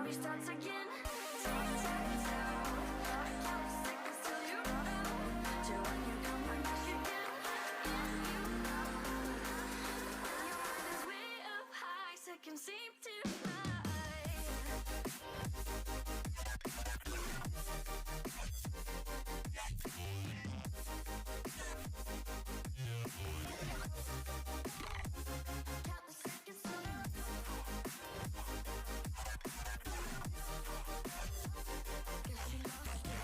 restarts again. Tick tock toe, count the seconds till you're running. Till when you come and rush again. And you know, when your mind is way up high, seconds seem to fly. Count the seconds till guess you lost your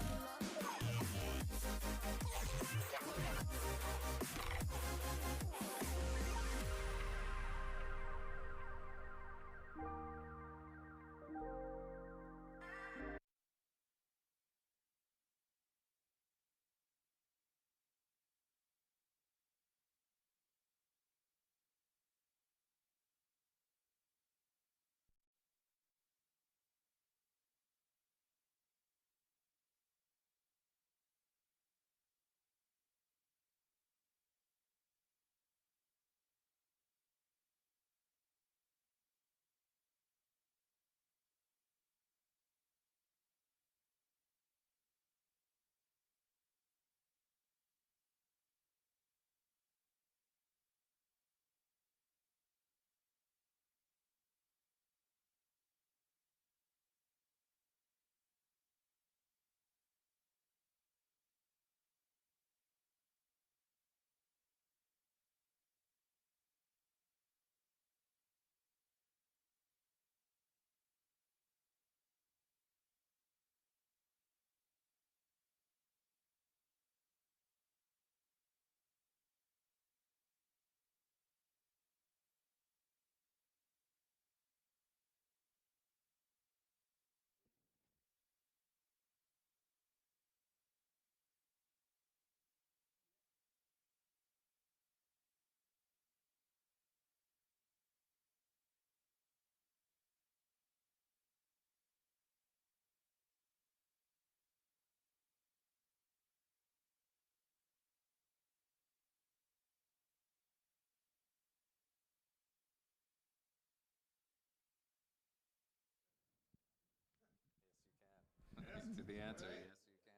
Yes, to the answer, yes, you can.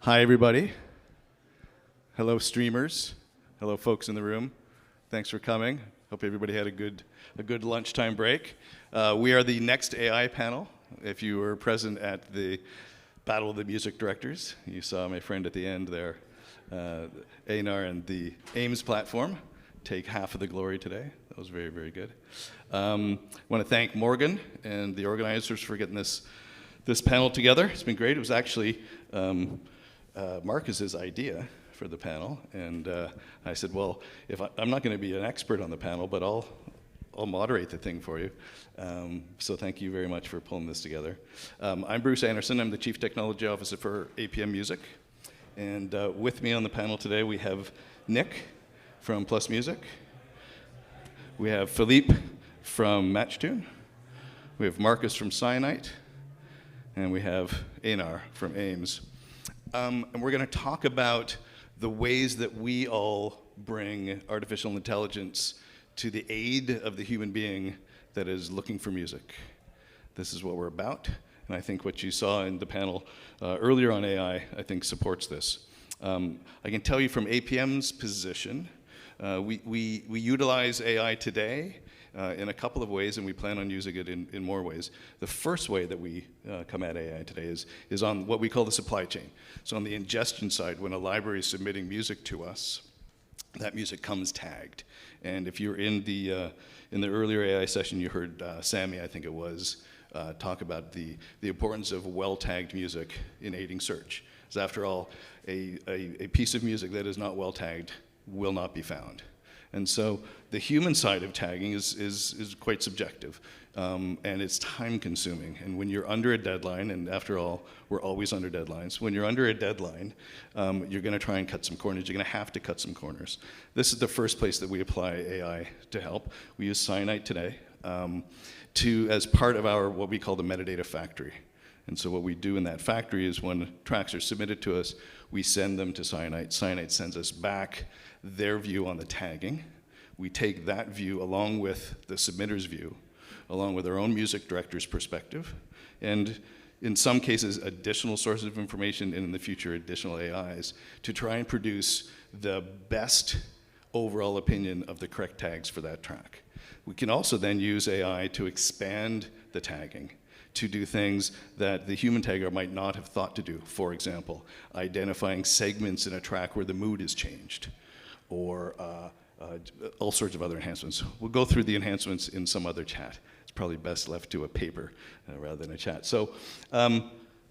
Hi, everybody. Hello, streamers. Hello, folks in the room. Thanks for coming. Hope everybody had a good lunchtime break. We are the next AI panel. If you were present at the Battle of the Music Directors, you saw my friend at the end there, Einar and the Ames platform take half of the glory today. That was very, very good. I want to thank Morgan and the organizers for getting this panel together. It's been great. It was actually Marcus's idea for the panel, and I said, well, I'm not going to be an expert on the panel, but I'll moderate the thing for you. So thank you very much for pulling this together. I'm Bruce Anderson. I'm the Chief Technology Officer for APM Music, and with me on the panel today we have Nick from Plus Music. We have Philippe from Matchtune. We have Marcus from Cyanite, and we have Einar from Ames. And we're going to talk about the ways that we all bring artificial intelligence to the aid of the human being that is looking for music. This is what we're about, and I think what you saw in the panel earlier on AI, I think supports this. I can tell you from APM's position, we utilize AI today in a couple of ways, and we plan on using it in more ways. The first way that we come at AI today is on what we call the supply chain. So on the ingestion side, when a library is submitting music to us, that music comes tagged. And if you're in the earlier AI session, you heard Sammy, I think it was, talk about the importance of well-tagged music in aiding search. Because after all, a piece of music that is not well tagged will not be found. And so the human side of tagging is quite subjective, and it's time consuming. And when you're under a deadline, and after all, we're always under deadlines, when you're under a deadline, you're gonna try and cut some corners. You're gonna have to cut some corners. This is the first place that we apply AI to help. We use Cyanite today as part of our, what we call the metadata factory. And so what we do in that factory is when tracks are submitted to us, we send them to Cyanite. Cyanite sends us back their view on the tagging. We take that view along with the submitter's view, along with our own music director's perspective, and in some cases additional sources of information, and in the future additional AIs, to try and produce the best overall opinion of the correct tags for that track. We can also then use AI to expand the tagging, to do things that the human tagger might not have thought to do. For example, identifying segments in a track where the mood is changed, or all sorts of other enhancements. We'll go through the enhancements in some other chat. It's probably best left to a paper rather than a chat. So I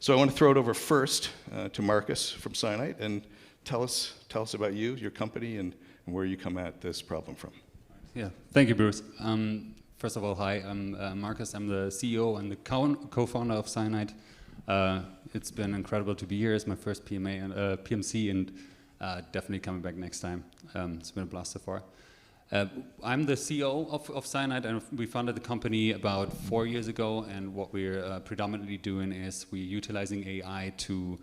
want to throw it over first to Marcus from Cyanite, and tell us about you, your company, and where you come at this problem from. Yeah, thank you, Bruce. First of all, hi, I'm Marcus. I'm the CEO and the co-founder of Cyanite. It's been incredible to be here. It's my first PMC, and definitely coming back next time. It's been a blast so far. I'm the CEO of Cyanite, and we founded the company about 4 years ago. And what we're predominantly doing is we're utilizing AI to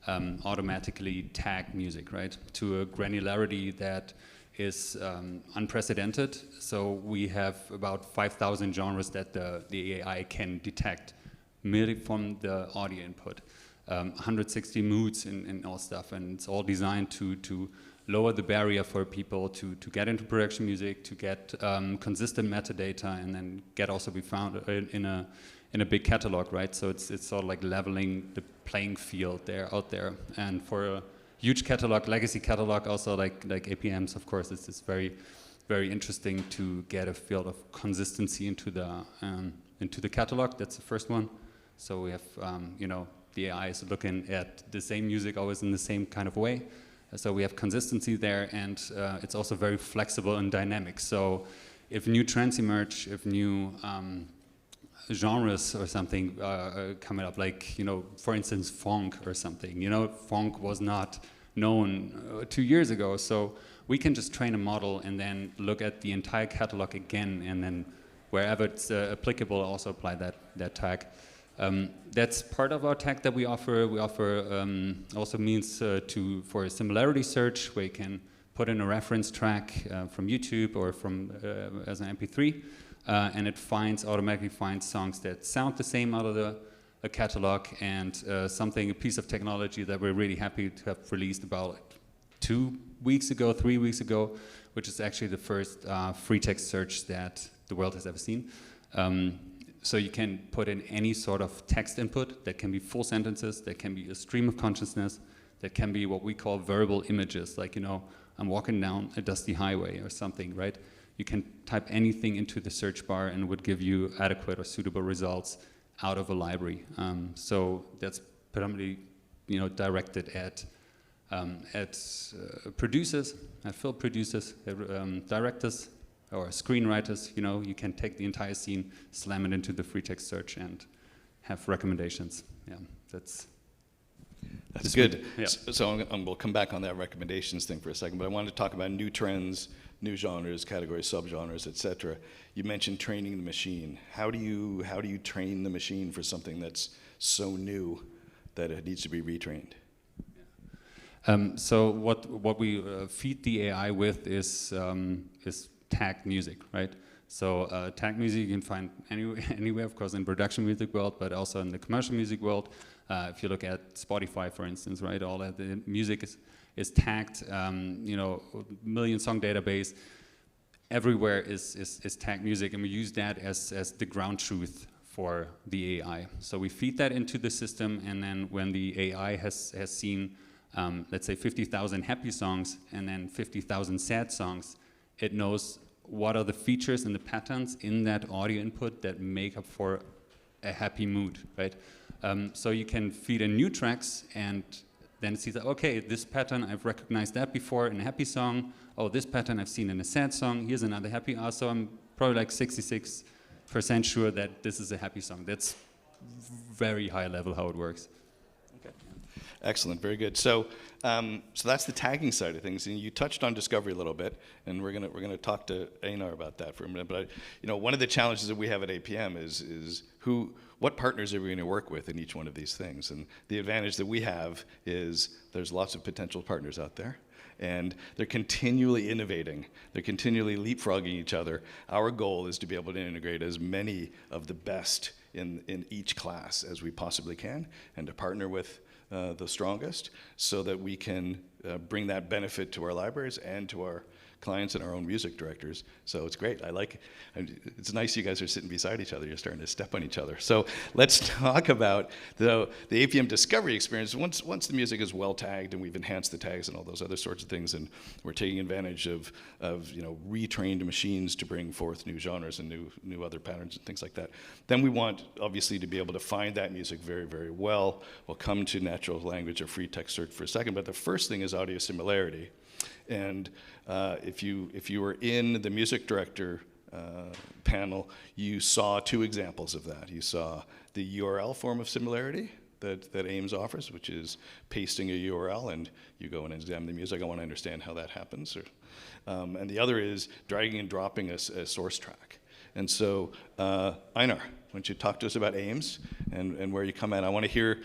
automatically tag music, right, to a granularity that is unprecedented. So we have about 5,000 genres that the AI can detect merely from the audio input. 160 moods and all stuff, and it's all designed to lower the barrier for people to get into production music, to get consistent metadata, and then also be found in a big catalog, right? So it's sort of like leveling the playing field out there. And for a huge catalog, legacy catalog, also like APMs, of course, it's very, very interesting to get a field of consistency into the catalog. That's the first one. So we have, the AI is looking at the same music always in the same kind of way. So we have consistency there, and it's also very flexible and dynamic. So if new trends emerge, if new genres or something coming up, like, for instance, funk or something, funk was not known 2 years ago. So we can just train a model and then look at the entire catalog again, and then wherever it's applicable, also apply that tag. That's part of our tag that we offer. We offer also means for a similarity search, where you can put in a reference track from YouTube or from as an MP3, and it automatically finds songs that sound the same out of the catalog. And a piece of technology that we're really happy to have released about 3 weeks ago, which is actually the first free text search that the world has ever seen. So you can put in any sort of text input. That can be full sentences, that can be a stream of consciousness, that can be what we call verbal images, like, I'm walking down a dusty highway or something, right? You can type anything into the search bar and it would give you adequate or suitable results out of a library. So that's predominantly, directed at producers, at film producers, directors, or screenwriters. You can take the entire scene, slam it into the free text search, and have recommendations. Yeah, that's good. Yeah. So we'll come back on that recommendations thing for a second, but I wanted to talk about new trends, new genres, categories, subgenres, etc. You mentioned training the machine. How do you train the machine for something that's so new that it needs to be retrained? So what we feed the AI with is tagged music, right? So tagged music you can find anywhere, of course, in production music world, but also in the commercial music world. If you look at Spotify, for instance, right, all of the music is tagged. Million song database. Everywhere is tagged music, and we use that as the ground truth for the AI. So we feed that into the system, and then when the AI has seen, let's say, 50,000 happy songs and then 50,000 sad songs, it knows what are the features and the patterns in that audio input that make up for a happy mood, right? So you can feed in new tracks, and then it sees that, okay, this pattern, I've recognized that before in a happy song. Oh, this pattern I've seen in a sad song. Here's another happy. So I'm probably like 66% sure that this is a happy song. That's very high level how it works. Okay. Excellent, very good. So, so that's the tagging side of things, and you touched on discovery a little bit, and we're gonna talk to Einar about that for a minute. But one of the challenges that we have at APM is what partners are we going to work with in each one of these things? And the advantage that we have is there's lots of potential partners out there, and they're continually innovating. They're continually leapfrogging each other. Our goal is to be able to integrate as many of the best in each class as we possibly can, and to partner with the strongest so that we can bring that benefit to our libraries and to our clients and our own music directors. So it's great. It's nice you guys are sitting beside each other. You're starting to step on each other. So let's talk about the APM discovery experience. Once the music is well tagged and we've enhanced the tags and all those other sorts of things, and we're taking advantage of retrained machines to bring forth new genres and new other patterns and things like that, then we want obviously to be able to find that music very, very well. We'll come to natural language or free text search for a second, but the first thing is audio similarity. And if you were in the music director panel, you saw two examples of that. You saw the URL form of similarity that AIMS offers, which is pasting a URL and you go and examine the music. I want to understand how that happens. And the other is dragging and dropping a source track. And so, Einar, why don't you talk to us about AIMS and where you come at? I want to hear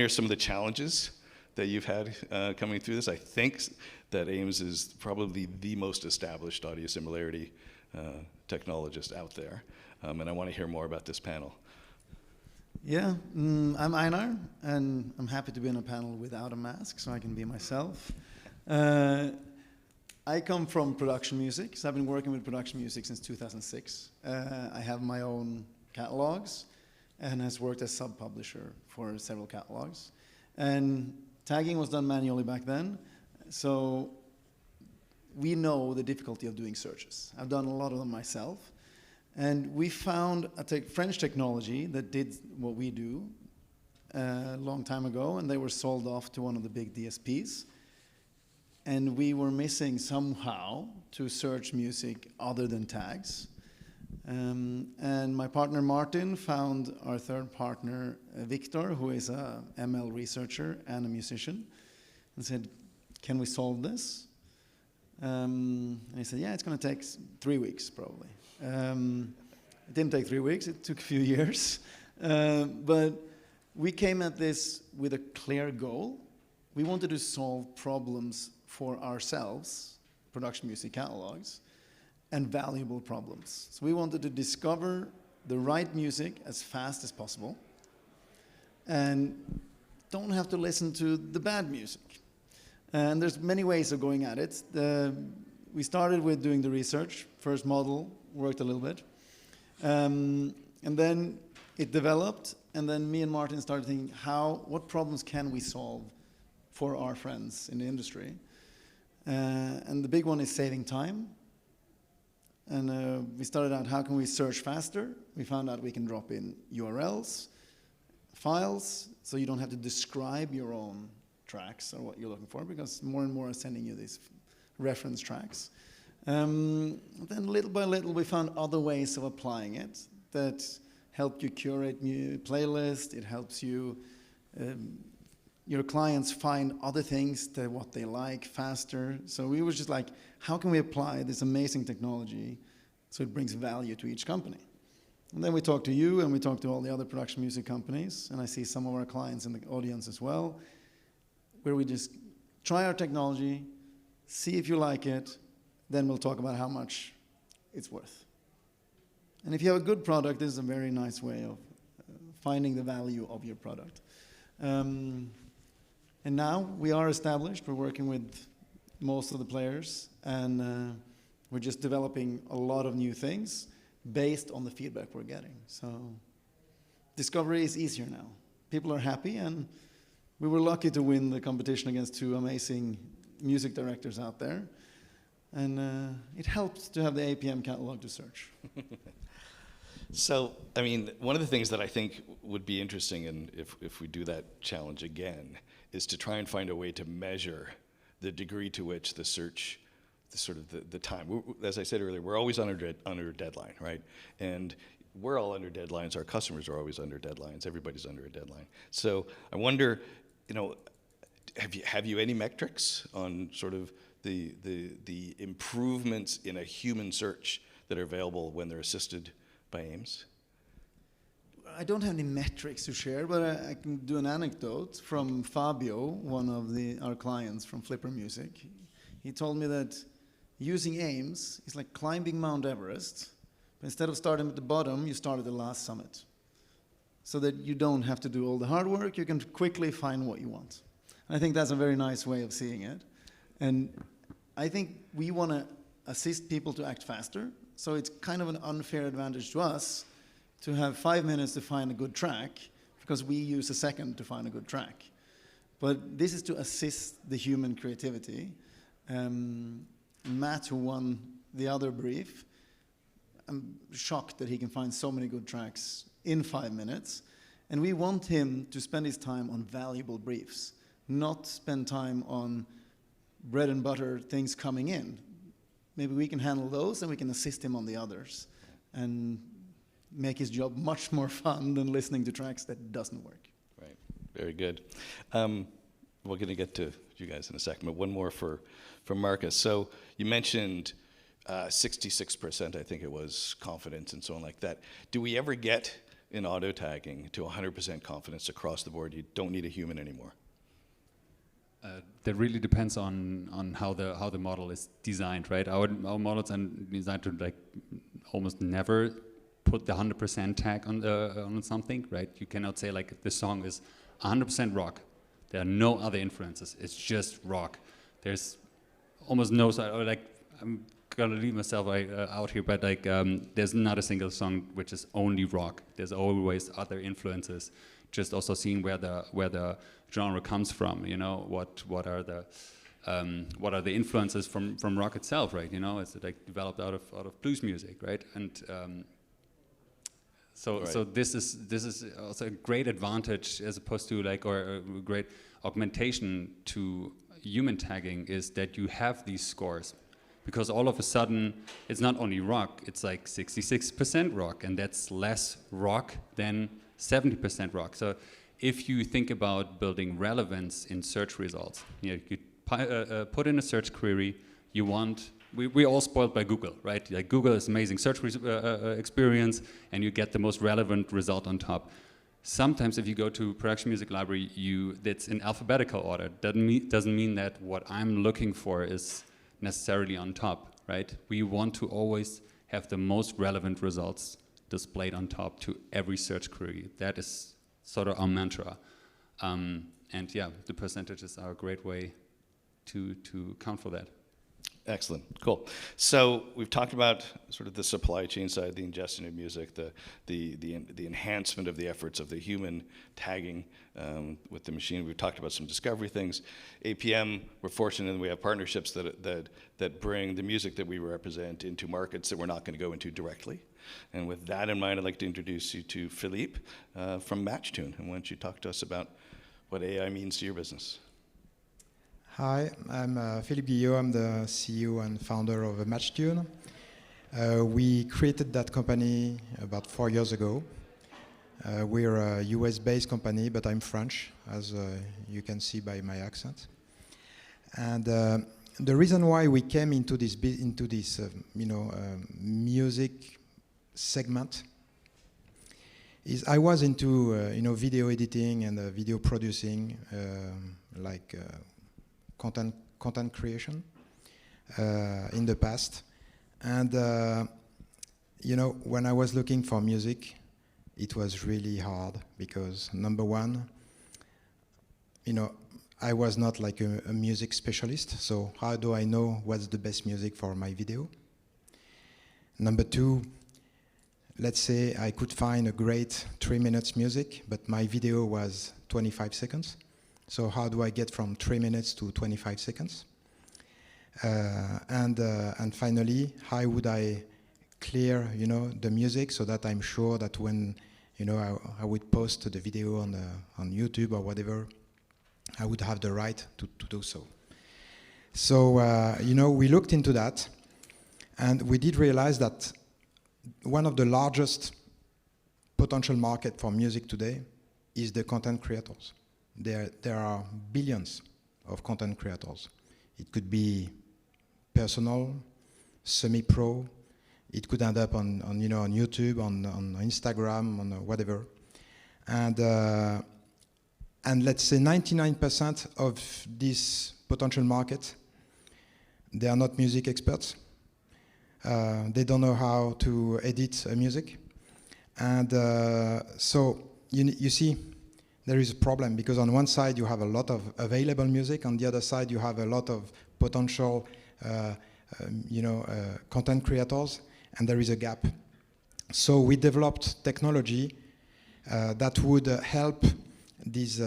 some of the challenges that you've had coming through this. I think that AIMS is probably the most established audio similarity technologist out there, and I want to hear more about this panel. Yeah, I'm Einar, and I'm happy to be on a panel without a mask, so I can be myself. I come from production music, so I've been working with production music since 2006. I have my own catalogs, and has worked as sub-publisher for several catalogs. And tagging was done manually back then, so we know the difficulty of doing searches. I've done a lot of them myself, and we found a French technology that did what we do a long time ago, and they were sold off to one of the big DSPs. And we were missing somehow to search music other than tags. And my partner Martin found our third partner, Victor, who is a ML researcher and a musician, and said, can we solve this? And he said, yeah, it's going to take 3 weeks, probably. It didn't take 3 weeks, it took a few years. But we came at this with a clear goal. We wanted to solve problems for ourselves, production music catalogs, and valuable problems. So we wanted to discover the right music as fast as possible and don't have to listen to the bad music. And there's many ways of going at it. We started with doing the research. First model worked a little bit. And then it developed, and then me and Martin started thinking, what problems can we solve for our friends in the industry? And the big one is saving time. And we started out, how can we search faster? We found out we can drop in URLs, files, so you don't have to describe your own tracks or what you're looking for, because more and more are sending you these reference tracks. Then little by little, we found other ways of applying it that help you curate new playlists. It helps you, your clients find other things that what they like faster. So we were just like, how can we apply this amazing technology so it brings value to each company? And then we talked to you, and we talked to all the other production music companies, and I see some of our clients in the audience as well, where we just try our technology, see if you like it, then we'll talk about how much it's worth. And if you have a good product, this is a very nice way of finding the value of your product. And now we are established. We're working with most of the players, and we're just developing a lot of new things based on the feedback we're getting. So discovery is easier now. People are happy, and we were lucky to win the competition against two amazing music directors out there. And it helped to have the APM catalog to search. So, I mean, one of the things that I think would be interesting, and if we do that challenge again, is to try and find a way to measure the degree to which the search, the time. As I said earlier, we're always under a deadline, right? And we're all under deadlines. Our customers are always under deadlines. Everybody's under a deadline. So I wonder, have you any metrics on sort of the improvements in a human search that are available when they're assisted by AIMS? I don't have any metrics to share, but I can do an anecdote from Fabio, one of our clients from Flipper Music. He told me that using AIMS is like climbing Mount Everest, but instead of starting at the bottom, you start at the last summit. So that you don't have to do all the hard work, you can quickly find what you want. And I think that's a very nice way of seeing it. And I think we want to assist people to act faster, so it's kind of an unfair advantage to us to have 5 minutes to find a good track, because we use a second to find a good track. But this is to assist the human creativity. Matt, who won the other brief, I'm shocked that he can find so many good tracks in 5 minutes. And we want him to spend his time on valuable briefs, not spend time on bread and butter things coming in. Maybe we can handle those and we can assist him on the others and make his job much more fun than listening to tracks that doesn't work. Right, very good. We're going to get to you guys in a second, but one more for Marcus. So you mentioned 66%, I think it was, confidence and so on like that. Do we ever get in auto tagging to 100% confidence across the board? You don't need a human anymore. That really depends on how the model is designed, right? Our models are designed to like almost never put the 100% tag on something, right? You cannot say like the song is 100% rock. There are no other influences. It's just rock. There's almost no like I'm gonna leave myself out here, but like there's not a single song which is only rock. There's always other influences. Just also seeing where the genre comes from. What are the influences from rock itself, right? It's like developed out of blues music, right? And So this is also a great advantage as opposed to or a great augmentation to human tagging is that you have these scores, because all of a sudden it's not only rock, it's like 66% rock, and that's less rock than 70% rock. So if you think about building relevance in search results, you put in a search query, we're all spoiled by Google, right? Like Google is amazing search experience, and you get the most relevant result on top. Sometimes if you go to production music library, that's in alphabetical order. Doesn't mean that what I'm looking for is necessarily on top, right? We want to always have the most relevant results displayed on top to every search query. That is sort of our mantra. And yeah, the percentages are a great way to count for that. Excellent, cool. So we've talked about sort of the supply chain side, the ingestion of music, the enhancement of the efforts of the human tagging with the machine. We've talked about some discovery things. APM, we're fortunate that we have partnerships that bring the music that we represent into markets that we're not going to go into directly. And with that in mind, I'd like to introduce you to Philippe from MatchTune. And why don't you talk to us about what AI means to your business? Hi, I'm Philippe Guillot. I'm the CEO and founder of MatchTune. We created that company about 4 years ago. We're a US-based company, but I'm French, as you can see by my accent. And the reason why we came into this music segment is I was into video editing and video producing, content creation in the past. And when I was looking for music, it was really hard because number one, I was not like a music specialist, so how do I know what's the best music for my video? Number two, let's say I could find a great 3 minutes music, but my video was 25 seconds. So how do I get from 3 minutes to 25 seconds? And finally, how would I clear, the music so that I'm sure that when, I would post the video on YouTube or whatever, I would have the right to do so. So, we looked into that, and we did realize that one of the largest potential market for music today is the content creators. There are billions of content creators. It could be personal, semi-pro. It could end up on YouTube, on Instagram, on whatever. And let's say 99% of this potential market, they are not music experts. They don't know how to edit music. And so you see, there is a problem, because on one side you have a lot of available music, on the other side you have a lot of potential content creators, and there is a gap. So we developed technology that would help these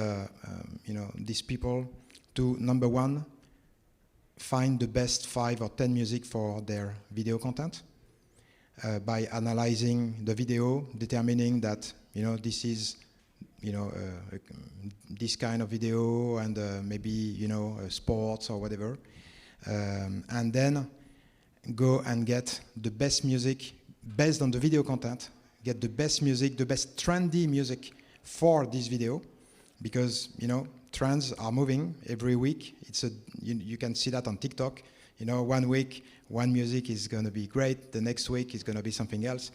people to, number one, find the best 5 or 10 music for their video content by analyzing the video, determining that this is this kind of video, and maybe sports or whatever, and then go and get the best music based on the video content, get the best music, the best trendy music for this video, because trends are moving every week. You can see that on TikTok. 1 week, one music is going to be great. The next week is going to be something else.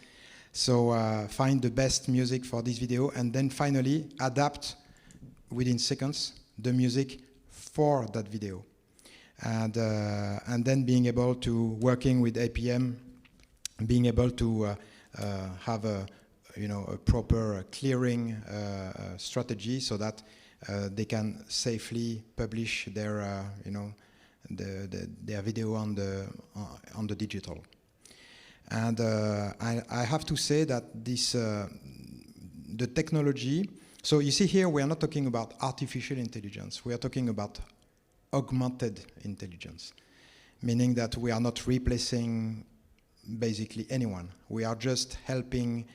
So find the best music for this video, and then finally adapt within seconds the music for that video. And then being able to, working with APM, being able to have a proper clearing strategy, so that they can safely publish their their video on the digital. And I have to say that the technology. So you see here, we are not talking about artificial intelligence. We are talking about augmented intelligence, meaning that we are not replacing basically anyone. We are just helping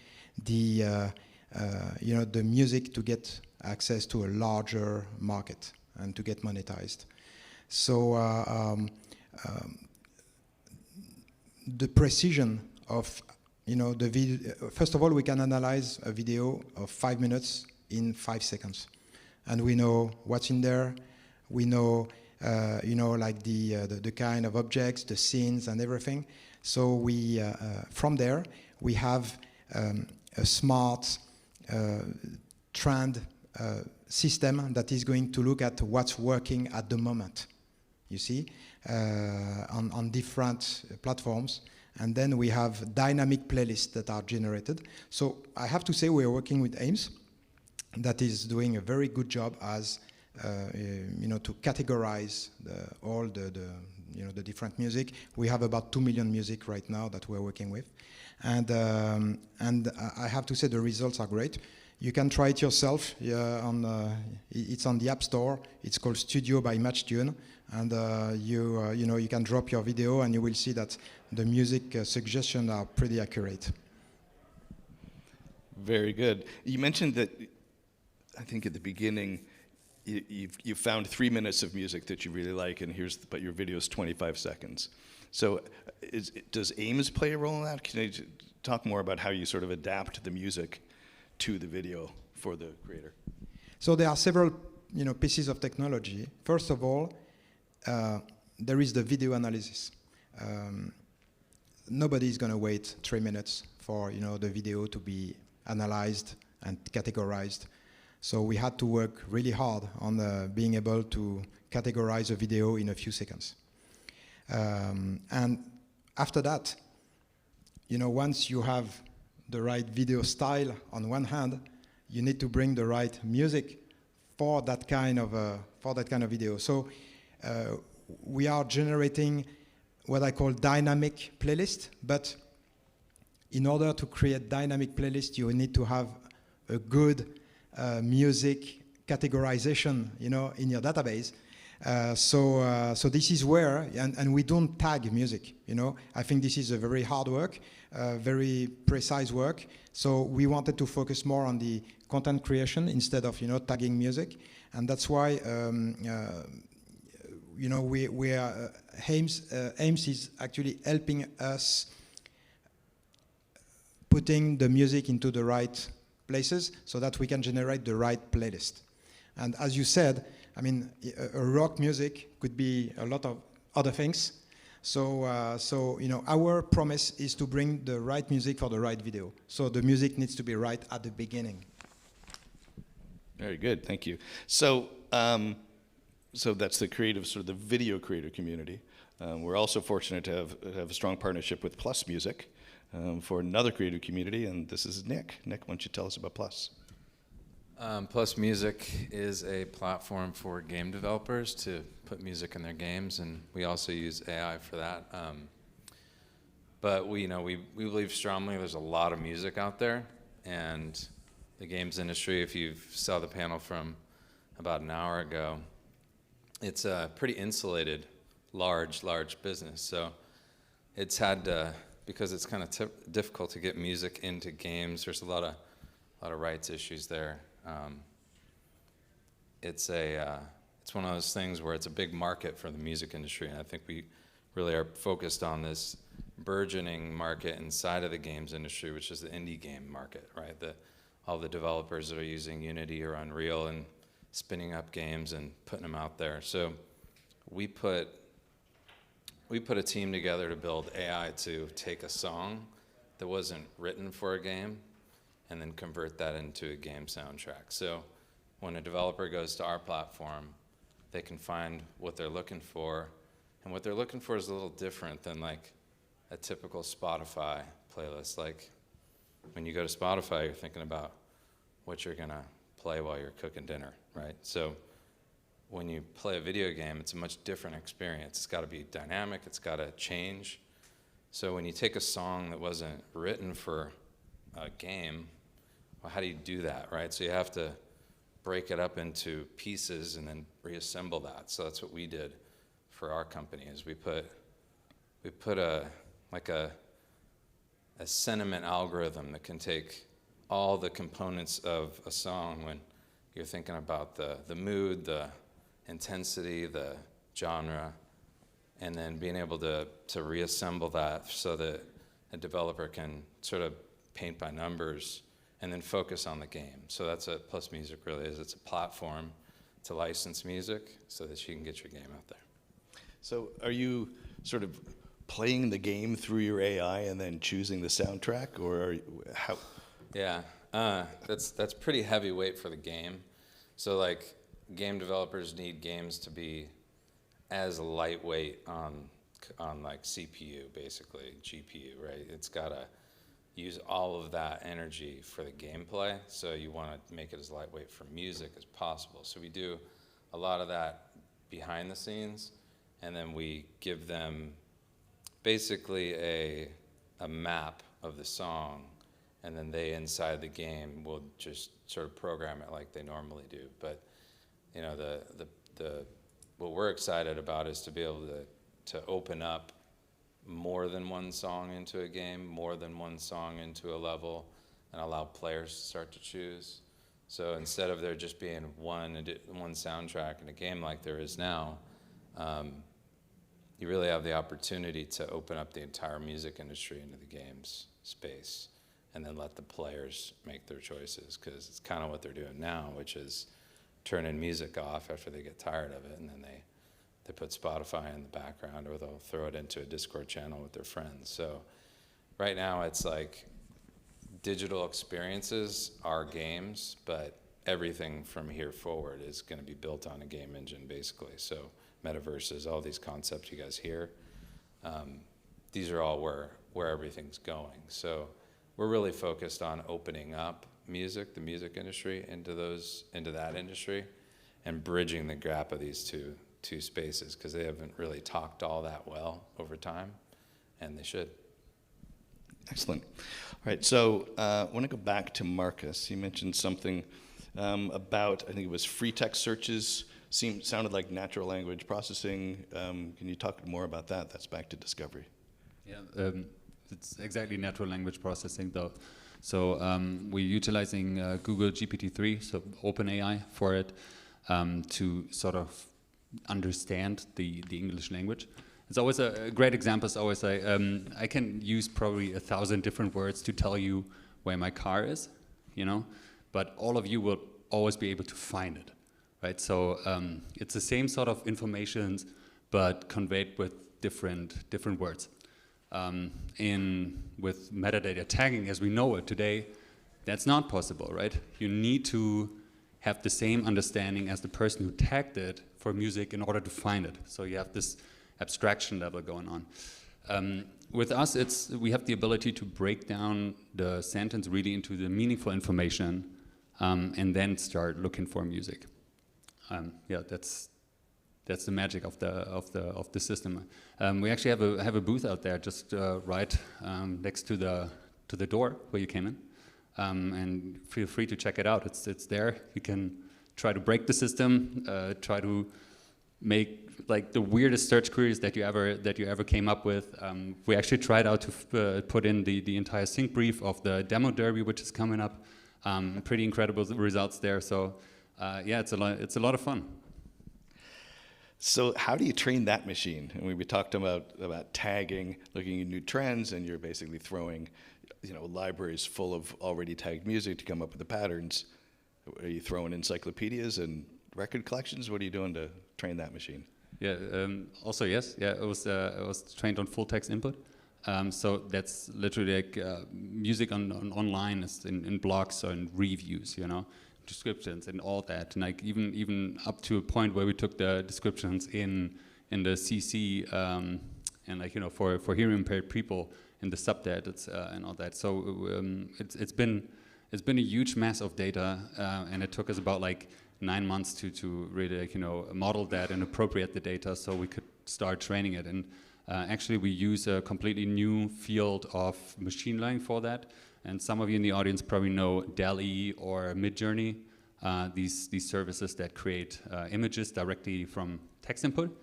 the music to get access to a larger market and to get monetized. So the precision of the video. First of all, we can analyze a video of 5 minutes in 5 seconds, and we know what's in there. We know like the kind of objects, the scenes, and everything. So we from there we have a smart trend system that is going to look at what's working at the moment. You see, on different platforms, and then we have dynamic playlists that are generated. So I have to say we are working with AIMS, that is doing a very good job as to categorize all the different music. We have about 2 million music right now that we're working with, and I have to say the results are great. You can try it yourself. It's on the App Store. It's called Studio by MatchTune, and you can drop your video, and you will see that the music suggestions are pretty accurate. Very good. You mentioned that, I think at the beginning, you found 3 minutes of music that you really like, and but your video is 25 seconds. So does AIMS play a role in that? Can you talk more about how you sort of adapt the music to the video for the creator? So there are several pieces of technology. First of all, there is the video analysis. Nobody is going to wait 3 minutes for the video to be analyzed and categorized. So we had to work really hard on being able to categorize a video in a few seconds. And after that, once you have the right video style on one hand, you need to bring the right music for that kind of video. So we are generating what I call dynamic playlist, but in order to create dynamic playlist, you need to have a good music categorization, in your database. So this is where, and we don't tag music, I think this is a very hard work, very precise work. So we wanted to focus more on the content creation instead of, tagging music. and that's why you know we are AIMS is actually helping us putting the music into the right places so that we can generate the right playlist. And as you said, I mean, a rock music could be a lot of other things. So you know, our promise is to bring the right music for the right video. So the music needs to be right at the beginning. Very good, thank you. So, so that's the creative, sort of the video creator community. We're also fortunate to have a strong partnership with Plus Music for another creative community, and this is Nick. Nick, why don't you tell us about Plus? Plus Music is a platform for game developers to put music in their games, and we also use AI for that. But we believe strongly there's a lot of music out there, and the games industry, if you saw the panel from about an hour ago, it's a pretty insulated, large business. So it's had to, because it's kind of difficult to get music into games. There's a lot of rights issues there. It's one of those things where it's a big market for the music industry, and I think we really are focused on this burgeoning market inside of the games industry, which is the indie game market, right? All the developers that are using Unity or Unreal and spinning up games and putting them out there. So we put a team together to build AI to take a song that wasn't written for a game and then convert that into a game soundtrack. So when a developer goes to our platform, they can find what they're looking for, and what they're looking for is a little different than like a typical Spotify playlist. Like when you go to Spotify, you're thinking about what you're gonna play while you're cooking dinner, right? So when you play a video game, it's a much different experience. It's gotta be dynamic, it's gotta change. So when you take a song that wasn't written for a game, well, how do you do that, right? So you have to break it up into pieces and then reassemble that. So that's what we did for our company, is we put a sentiment algorithm that can take all the components of a song when you're thinking about the mood, the intensity, the genre, and then being able to reassemble that so that a developer can sort of paint by numbers and then focus on the game. So that's what Plus Music really is. It's a platform to license music so that you can get your game out there. So are you sort of playing the game through your AI and then choosing the soundtrack, or are you, how? Yeah, that's pretty heavyweight for the game. So like game developers need games to be as lightweight on like CPU, basically, GPU, right? It's gotta use all of that energy for the gameplay, so you want to make it as lightweight for music as possible. So we do a lot of that behind the scenes, and then we give them basically a map of the song, and then they inside the game will just sort of program it like they normally do. But you know, what we're excited about is to be able to open up more than one song into a game, more than one song into a level, and allow players to start to choose. So instead of there just being one soundtrack in a game like there is now, you really have the opportunity to open up the entire music industry into the games space, and then let the players make their choices, because it's kind of what they're doing now, which is turning music off after they get tired of it, and then they put Spotify in the background, or they'll throw it into a Discord channel with their friends. So right now it's like digital experiences are games, but everything from here forward is going to be built on a game engine, basically. So metaverses, all these concepts you guys hear, these are all where everything's going. So we're really focused on opening up music, the music industry, into that industry, and bridging the gap of these two spaces, because they haven't really talked all that well over time, and they should. Excellent. All right, so I want to go back to Marcus. He mentioned something about, I think it was free text searches, sounded like natural language processing. Can you talk more about that? That's back to discovery. Yeah, it's exactly natural language processing, though. So we're utilizing Google GPT-3, so OpenAI, for it. to sort of understand the English language. It's always a great example. Is always I can use probably 1,000 different words to tell you where my car is, you know, but all of you will always be able to find it, right? So it's the same sort of information, but conveyed with different words. With metadata tagging as we know it today, that's not possible, right? You need to have the same understanding as the person who tagged it for music in order to find it. So you have this abstraction level going on. With us, we have the ability to break down the sentence really into the meaningful information, and then start looking for music. Yeah, that's the magic of the system. We actually have a booth out there just right next to the door where you came in, and feel free to check it out. It's there. You can try to break the system, try to make like the weirdest search queries that you ever came up with. We actually tried out to put in the entire sync brief of the demo derby, which is coming up. Pretty incredible results there. So yeah, it's a lot of fun. So how do you train that machine? And we talked about tagging, looking at new trends, and you're basically throwing, libraries full of already tagged music to come up with the patterns. Are you throwing encyclopedias and record collections? What are you doing to train that machine? Yeah. Also, yes. Yeah. It was trained on full text input. So that's literally like music on online is in blogs or in reviews, descriptions and all that, and like even up to a point where we took the descriptions in the CC and like for hearing impaired people in the subdata and all that. So it's been a huge mass of data, and it took us about like 9 months to really model that and appropriate the data so we could start training it. And actually we use a completely new field of machine learning for that. And some of you in the audience probably know DALL-E or Midjourney, these services that create images directly from text input.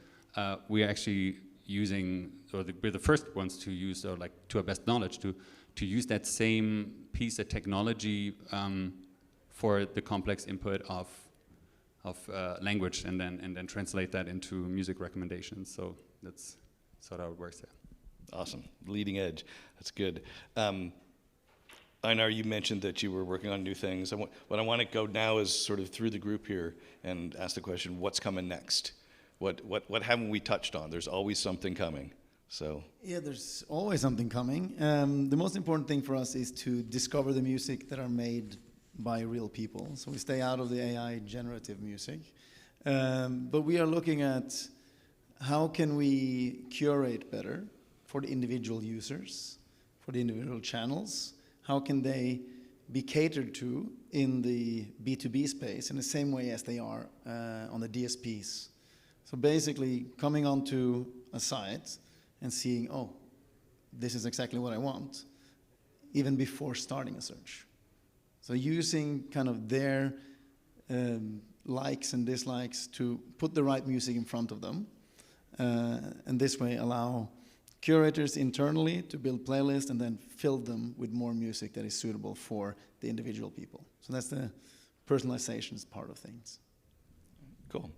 We are actually using, we're the first ones to use, or like to our best knowledge, to use that same piece of technology for the complex input of language, and then translate that into music recommendations. So that's sort of how it works there. Awesome, leading edge. That's good. I know you mentioned that you were working on new things. What I want to go now is sort of through the group here and ask the question: what's coming next? What haven't we touched on? There's always something coming. So yeah, there's always something coming. The most important thing for us is to discover the music that are made by real people. So we stay out of the AI generative music. But we are looking at how can we curate better for the individual users, for the individual channels. How can they be catered to in the B2B space in the same way as they are on the DSPs? So basically coming onto a site and seeing, oh, this is exactly what I want, even before starting a search. So using kind of their likes and dislikes to put the right music in front of them, and this way allow curators internally to build playlists and then fill them with more music that is suitable for the individual people. So that's the personalization part of things. Cool.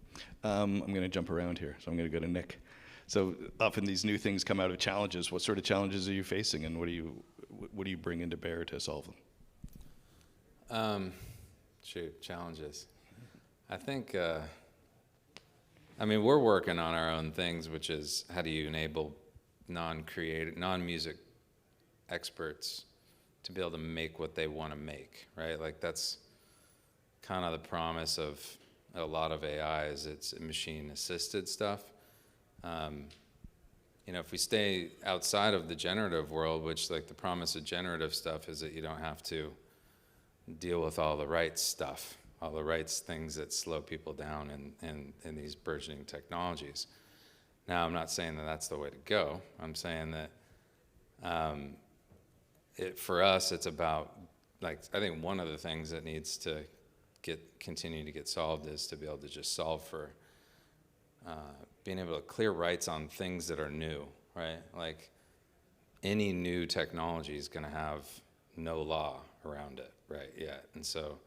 I'm going to jump around here, so I'm going to go to Nick. So often these new things come out of challenges. What sort of challenges are you facing, and what do you bring into bear to solve them? Challenges. I think, we're working on our own things, which is how do you enable non-music experts to be able to make what they want to make, right? Like that's kind of the promise of a lot of AI is it's machine-assisted stuff. If we stay outside of the generative world, which like the promise of generative stuff is that you don't have to deal with all the rights stuff, all the rights things that slow people down in these burgeoning technologies. Now, I'm not saying that that's the way to go. I'm saying that for us, it's about, I think one of the things that needs to continue to get solved is to be able to just solve for being able to clear rights on things that are new, right? Like any new technology is going to have no law around it, right? Yet, and so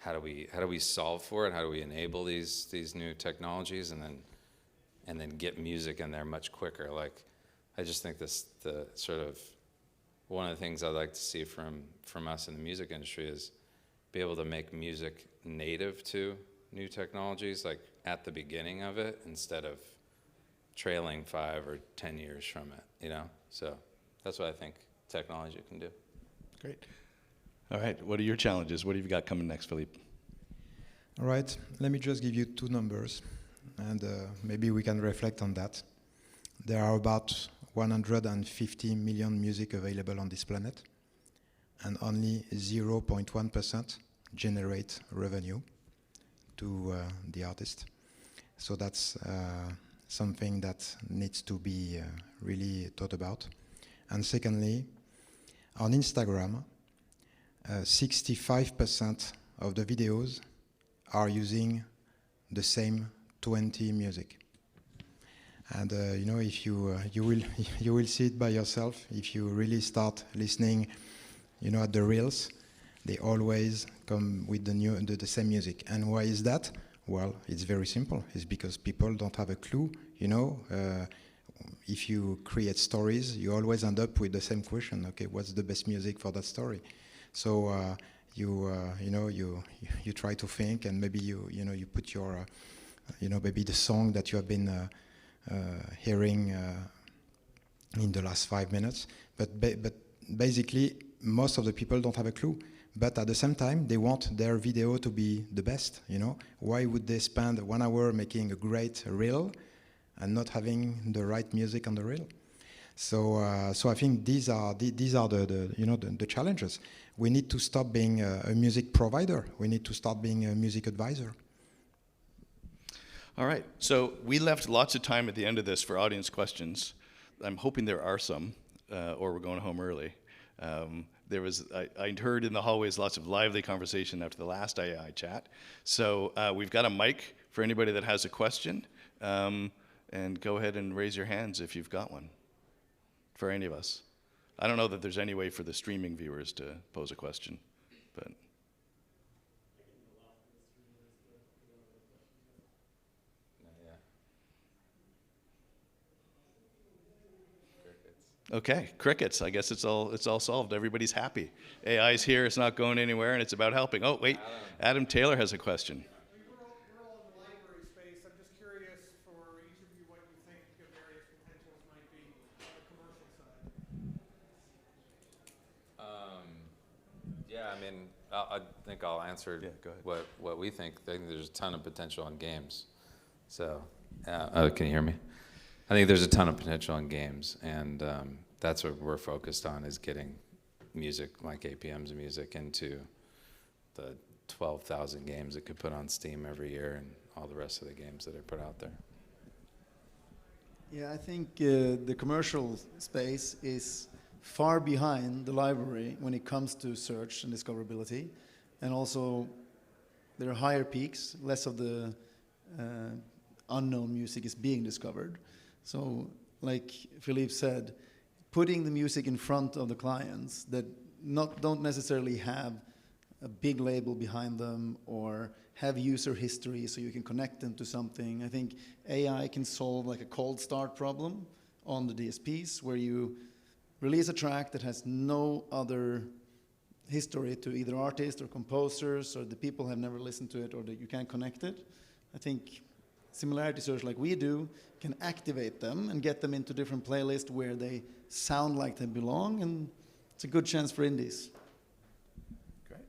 how do we solve for it? How do we enable these new technologies, and then get music in there much quicker? Like, I just think the sort of one of the things I'd like to see from us in the music industry is be able to make music native to new technologies, like at the beginning of it, instead of trailing 5 or 10 years from it, you know? So that's what I think technology can do. Great. All right, what are your challenges? What have you got coming next, Philippe? All right, let me just give you 2 numbers, and maybe we can reflect on that. There are about 150 million music available on this planet, and only 0.1% generate revenue to the artist. So that's something that needs to be really thought about. And secondly, on Instagram, 65% of the videos are using the same 20 music. And you know, if you you will see it by yourself. If you really start listening, you know, at the reels, they always come with the same music. And why is that? Well, it's very simple. It's because people don't have a clue. You know, if you create stories, you always end up with the same question. Okay, what's the best music for that story? So you know, you try to think, and maybe you put your you know, maybe the song that you have been hearing in the last 5 minutes, but basically most of the people don't have a clue. But at the same time, they want their video to be the best. You know, why would they spend 1 hour making a great reel and not having the right music on the reel? So I think these are the you know, the challenges. We need to stop being a music provider. We need to start being a music advisor. All right, so we left lots of time at the end of this for audience questions. I'm hoping there are some, or we're going home early. I heard in the hallways lots of lively conversation after the last AI chat. So we've got a mic for anybody that has a question. And go ahead and raise your hands if you've got one for any of us. I don't know that there's any way for the streaming viewers to pose a question, but. Okay, crickets. I guess it's all solved. Everybody's happy. AI's here. It's not going anywhere, and it's about helping. Oh, wait. Adam Taylor has a question. We're all in the library space. I'm just curious for each of you what you think the various potentials might be on the commercial side. Yeah, I mean, I think I'll answer Yeah, go ahead. what we think. I think there's a ton of potential in games. So, can you hear me? I think there's a ton of potential in games, and that's what we're focused on, is getting music like APM's music into the 12,000 games it could put on Steam every year, and all the rest of the games that are put out there. Yeah, I think the commercial space is far behind the library when it comes to search and discoverability, and also there are higher peaks, less of the unknown music is being discovered. So, like Philippe said, putting the music in front of the clients that don't necessarily have a big label behind them or have user history so you can connect them to something. I think AI can solve like a cold start problem on the DSPs, where you release a track that has no other history to either artists or composers, or the people have never listened to it, or that you can't connect it. I think similarity search like we do can activate them and get them into different playlists where they sound like they belong, and it's a good chance for indies. Great.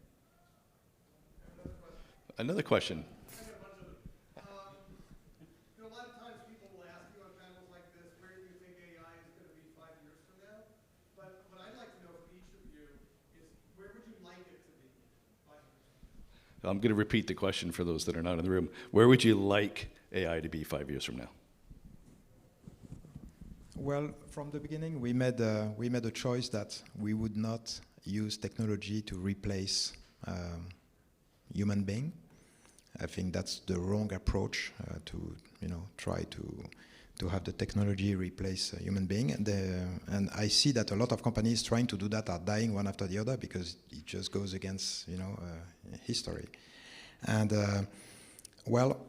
Another question. A lot of times people will ask you on panels like this, where do you think AI is going to be 5 years from now? But what I'd like to know from each of you is, where would you like it to be 5 years from now? I'm going to repeat the question for those that are not in the room. Where would you like AI to be 5 years from now? Well, from the beginning, we made a choice that we would not use technology to replace human being. I think that's the wrong approach to try to have the technology replace a human being. And I see that a lot of companies trying to do that are dying one after the other, because it just goes against history. And well,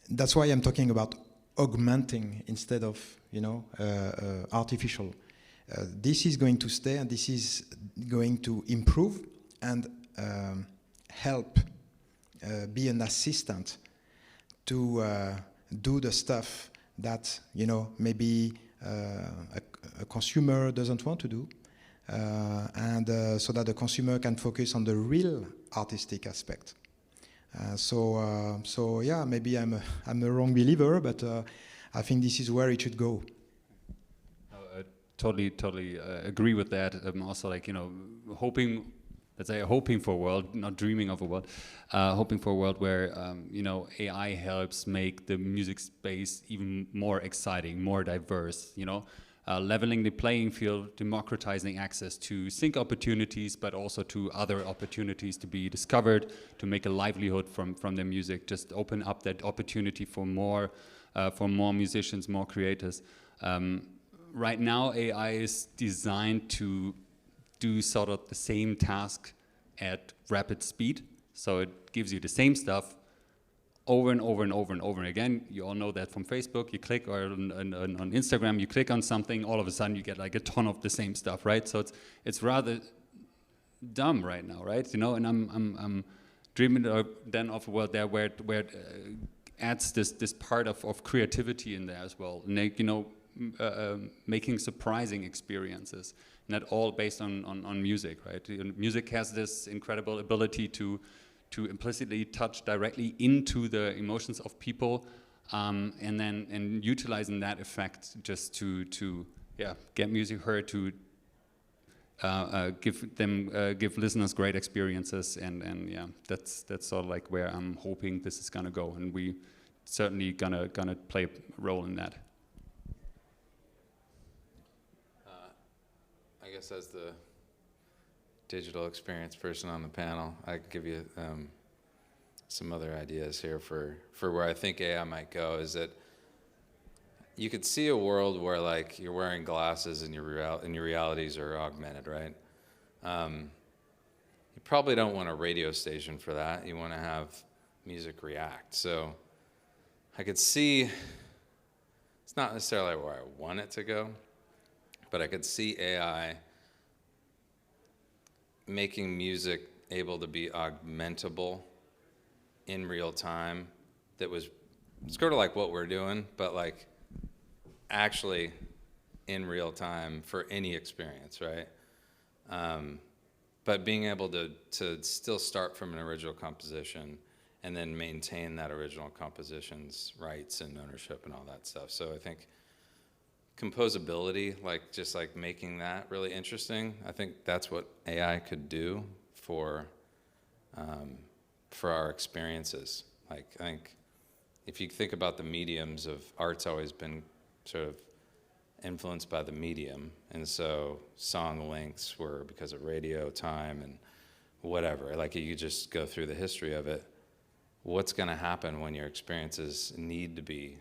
that's why I'm talking about augmenting instead of, artificial. This is going to stay, and this is going to improve and help be an assistant to do the stuff that maybe a consumer doesn't want to do, and so that the consumer can focus on the real artistic aspect. So yeah, maybe I'm a wrong believer, but I think this is where it should go. Totally agree with that. Also, hoping, let's say, hoping for a world, not dreaming of a world, hoping for a world where AI helps make the music space even more exciting, more diverse. Leveling the playing field, democratizing access to sync opportunities, but also to other opportunities to be discovered, to make a livelihood from their music. Just open up that opportunity for more musicians, more creators. Right now, AI is designed to do sort of the same task at rapid speed. So it gives you the same stuff over and over and over and over again. You all know that from Facebook. You click, or on Instagram, you click on something, all of a sudden you get like a ton of the same stuff, right? So it's rather dumb right now, right? And I'm dreaming then of a world there where it adds this part of creativity in there as well. And making surprising experiences, not all based on music, right? Music has this incredible ability to implicitly touch directly into the emotions of people, and utilizing that effect just to get music heard, to give listeners great experiences, and yeah, that's sort of like where I'm hoping this is gonna go, and we certainly gonna play a role in that. I guess as the digital experience person on the panel, I could give you some other ideas here for where I think AI might go. Is that you could see a world where like you're wearing glasses and your realities are augmented, right? You probably don't want a radio station for that. You want to have music react. So I could see, it's not necessarily where I want it to go, but I could see AI making music able to be augmentable in real time. That was sort of like what we're doing, but like actually in real time for any experience, right? But being able to still start from an original composition and then maintain that original composition's rights and ownership and all that stuff. So I think composability, just making that really interesting, I think that's what AI could do for our experiences. I think if you think about the mediums of art's always been sort of influenced by the medium, and so song lengths were because of radio time and whatever. Like you just go through the history of it. What's going to happen when your experiences need to be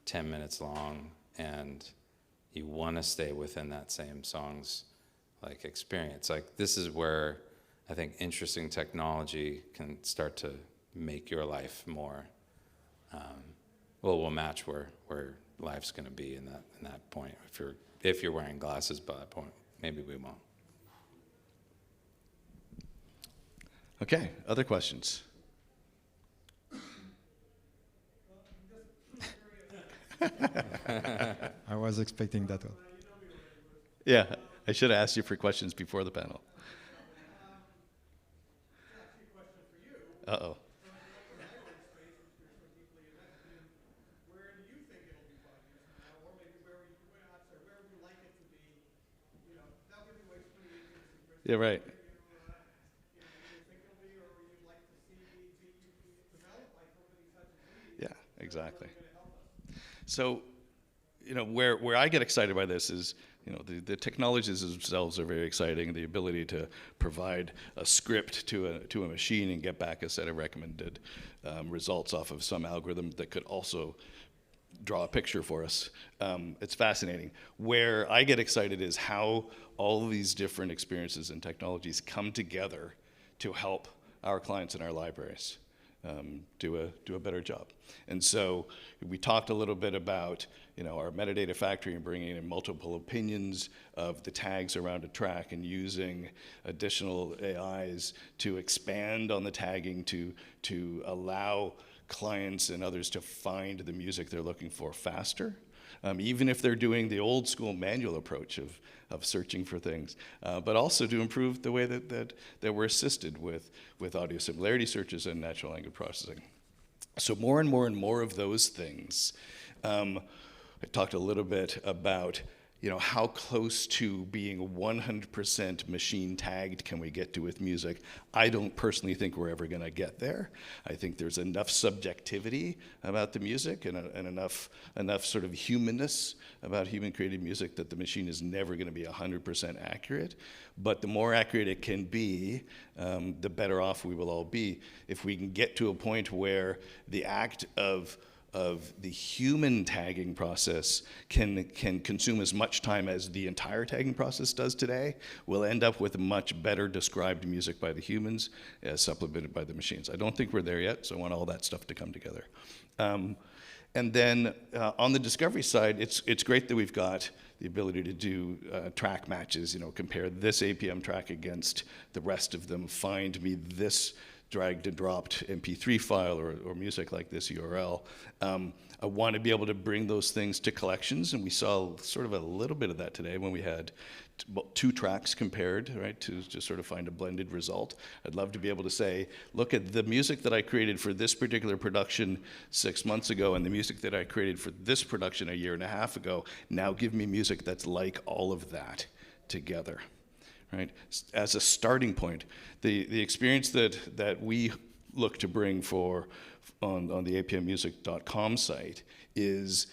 10 minutes long and you want to stay within that same song's experience? This is where I think interesting technology can start to make your life more will match where life's going to be in that point. If you're wearing glasses by that point, maybe we won't. Okay, other questions? I was expecting that one. Yeah, I should have asked you for questions before the panel. Uh-oh. Yeah, right. Yeah, exactly. So, where I get excited by this is, the technologies themselves are very exciting. The ability to provide a script to a machine and get back a set of recommended results off of some algorithm that could also draw a picture for us. It's fascinating. Where I get excited is how all of these different experiences and technologies come together to help our clients and our libraries do a better job. And so we talked a little bit about our metadata factory and bringing in multiple opinions of the tags around a track and using additional AIs to expand on the tagging to allow clients and others to find the music they're looking for faster. Even if they're doing the old school manual approach of searching for things, but also to improve the way that we're assisted with audio similarity searches and natural language processing. So more and more and more of those things. I talked a little bit about how close to being 100% machine tagged can we get to with music. I don't personally think we're ever going to get there. I think there's enough subjectivity about the music and enough sort of humanness about human created music that the machine is never going to be 100% accurate. But the more accurate it can be, the better off we will all be. If we can get to a point where the act of the human tagging process can consume as much time as the entire tagging process does today, we'll end up with much better described music by the humans as supplemented by the machines. I don't think we're there yet, so I want all that stuff to come together. And then on the discovery side, it's great that we've got the ability to do track matches, compare this APM track against the rest of them, find me this dragged and dropped MP3 file or music like this URL. I want to be able to bring those things to collections, and we saw sort of a little bit of that today when we had two tracks compared, right, to just sort of find a blended result. I'd love to be able to say, look at the music that I created for this particular production 6 months ago and the music that I created for this production a year and a half ago. Now give me music that's like all of that together. Right? As a starting point, the experience that we look to bring on the apmmusic.com site is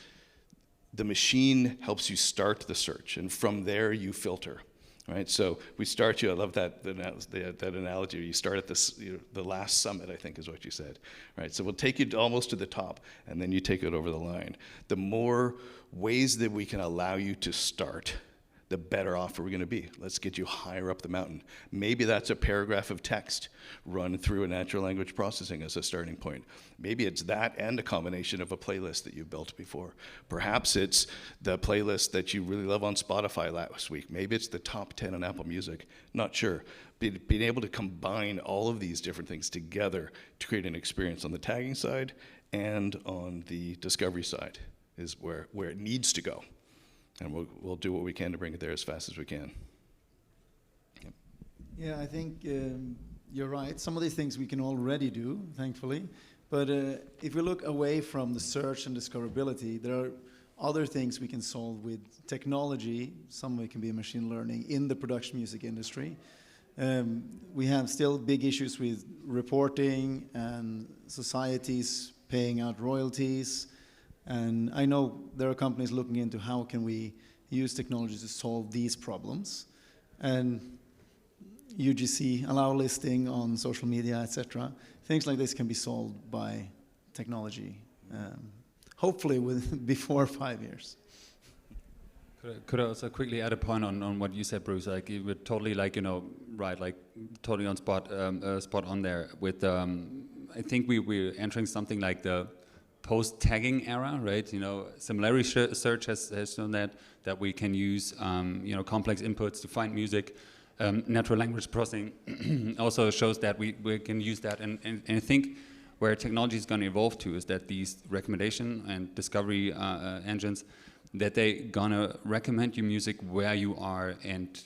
the machine helps you start the search, and from there you filter. Right? So we start you. I love that analogy. You start at the last summit, I think is what you said. Right? So we'll take you almost to the top, and then you take it over the line. The more ways that we can allow you to start, the better off we're going to be. Let's get you higher up the mountain. Maybe that's a paragraph of text run through a natural language processing as a starting point. Maybe it's that and a combination of a playlist that you built before. Perhaps it's the playlist that you really love on Spotify last week. Maybe it's the top 10 on Apple Music. Not sure. Being able to combine all of these different things together to create an experience on the tagging side and on the discovery side is where it needs to go. And we'll do what we can to bring it there as fast as we can. Yep. Yeah, I think you're right. Some of these things we can already do, thankfully. But if we look away from the search and discoverability, there are other things we can solve with technology. Some of it can be machine learning in the production music industry. We have still big issues with reporting and societies paying out royalties. And I know there are companies looking into how can we use technology to solve these problems. And UGC, allow listing on social media, etc. Things like this can be solved by technology, hopefully before 5 years. Could I also quickly add a point on what you said, Bruce? Like you were totally right, like totally on spot on there. With I think we're entering something like the post-tagging era, right? Similarity search has shown that we can use complex inputs to find music. Natural language processing also shows that we can use that, and I think where technology is going to evolve to is that these recommendation and discovery engines, that they gonna recommend you music where you are and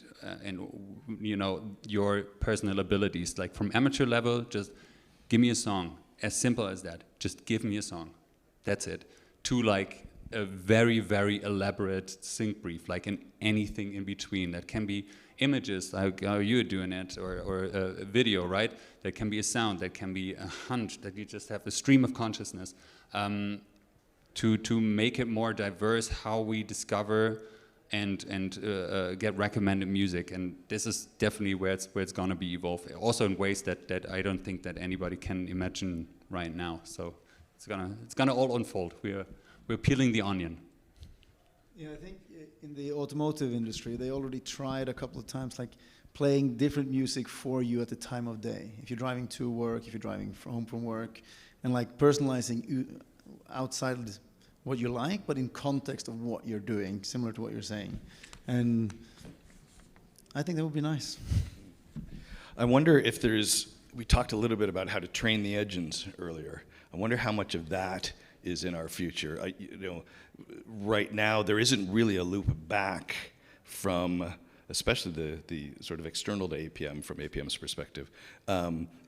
your personal abilities. Like from amateur level, just give me a song, as simple as that. Just give me a song. That's it. To like a very, very elaborate sync brief, like anything in between. That can be images, like how you're doing it, or a video, right? That can be a sound, that can be a hunch, that you just have a stream of consciousness. To make it more diverse how we discover and get recommended music. And this is definitely where it's going to be evolved. Also in ways that I don't think that anybody can imagine right now. So it's gonna all unfold. We're peeling the onion. Yeah, I think in the automotive industry, they already tried a couple of times, like playing different music for you at the time of day. If you're driving to work, if you're driving home from work, and like personalizing outside what you like, but in context of what you're doing, similar to what you're saying. And I think that would be nice. I wonder if we talked a little bit about how to train the engines earlier. I wonder how much of that is in our future. Right now, there isn't really a loop back from, especially the sort of external to APM, from APM's perspective,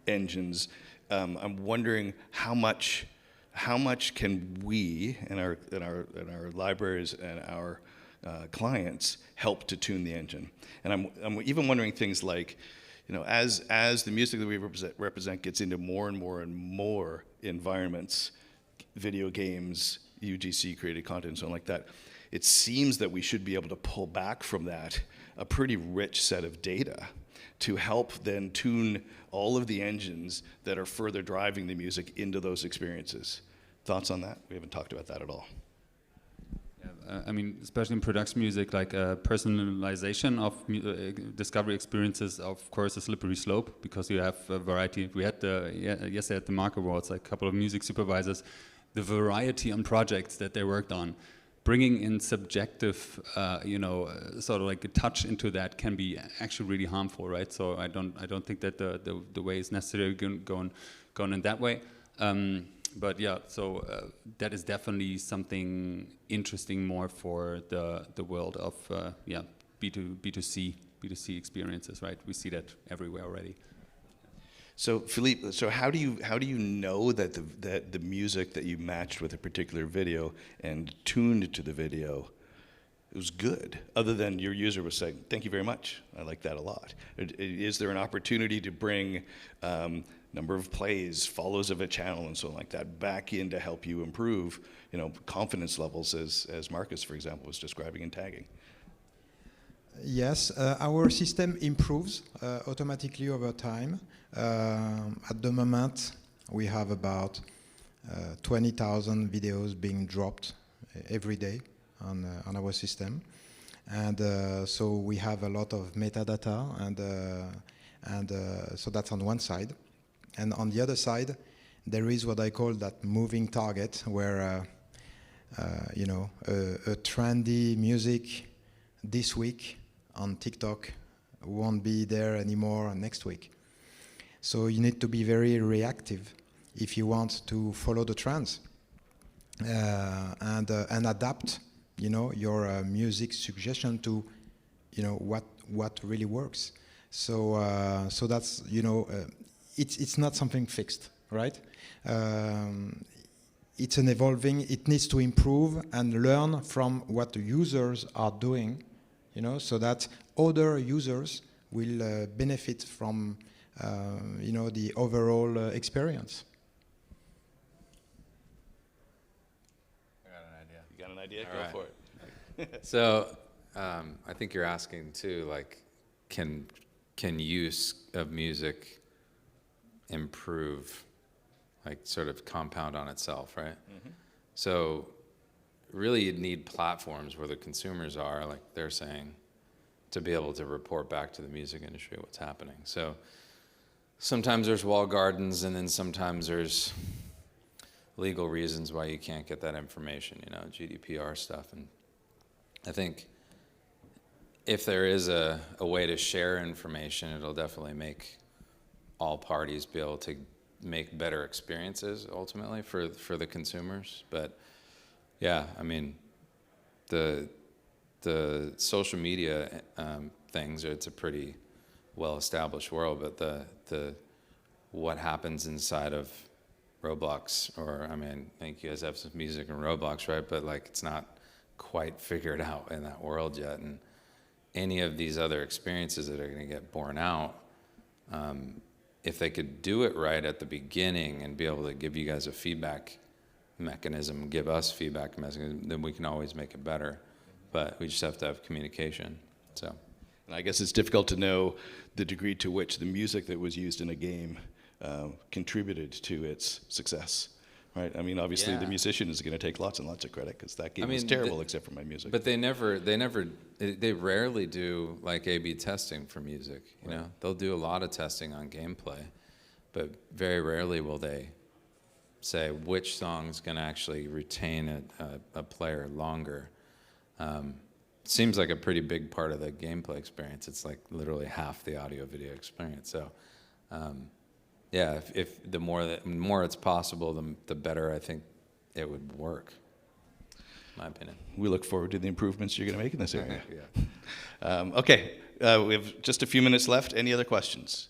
engines. I'm wondering how much can we and our libraries and our clients help to tune the engine. And I'm even wondering things like, as the music that we represent gets into more and more environments, video games, UGC created content, and so on like that, it seems that we should be able to pull back from that a pretty rich set of data to help then tune all of the engines that are further driving the music into those experiences. Thoughts on that? We haven't talked about that at all. I mean, especially in production music, like personalization of discovery experiences, of course, a slippery slope because you have a variety. We had yesterday at the Mark Awards, like a couple of music supervisors, the variety on projects that they worked on, bringing in subjective, sort of like a touch into that can be actually really harmful, right? So I don't think that the way is necessarily going in that way. But yeah, so that is definitely something interesting more for the world of B2C experiences, right? We see that everywhere already. So Philippe, how do you know that the music that you matched with a particular video and tuned to the video, it was good, other than your user was saying, "Thank you very much, I like that a lot"? Is there an opportunity to bring number of plays, follows of a channel, and so on like that back in to help you improve, confidence levels, as Marcus, for example, was describing in tagging? Yes, our system improves automatically over time. At the moment, we have about 20,000 videos being dropped every day on our system. And so we have a lot of metadata, and so that's on one side. And on the other side, there is what I call that moving target, where a trendy music this week on TikTok won't be there anymore next week. So you need to be very reactive if you want to follow the trends and adapt, your music suggestion to, what really works. So that's, it's not something fixed, right? It's an evolving. It needs to improve and learn from what the users are doing, so that other users will benefit from, the overall experience. I got an idea. You got an idea? All Go right. for it. So I think you're asking too, like, can use of music improve, like sort of compound on itself, right? Mm-hmm. So really you'd need platforms where the consumers are, like they're saying, to be able to report back to the music industry what's happening. So sometimes there's walled gardens, and then sometimes there's legal reasons why you can't get that information, GDPR stuff. And I think if there is a way to share information, it'll definitely make all parties be able to make better experiences ultimately for the consumers. But yeah, I mean, the social media things, it's a pretty well-established world, but the what happens inside of Roblox, or I think you guys have some music in Roblox, right? But like, it's not quite figured out in that world yet. And any of these other experiences that are going to get borne out, if they could do it right at the beginning and be able to give you guys a feedback mechanism, give us feedback mechanism, then we can always make it better. But we just have to have communication. So, and I guess it's difficult to know the degree to which the music that was used in a game contributed to its success. right? I mean, obviously the Yeah. musician is going to take lots and lots of credit because that game I was mean, terrible except for my music. But they rarely do like A/B testing for music. You know, they'll do a lot of testing on gameplay, but very rarely will they say which song's going to actually retain a player longer. Seems like a pretty big part of the gameplay experience. It's like literally half the audio-video experience. So, yeah, if the more it's possible, the better I think it would work. My opinion. We look forward to the improvements you're going to make in this area. Yeah. Okay, we have just a few minutes left. Any other questions?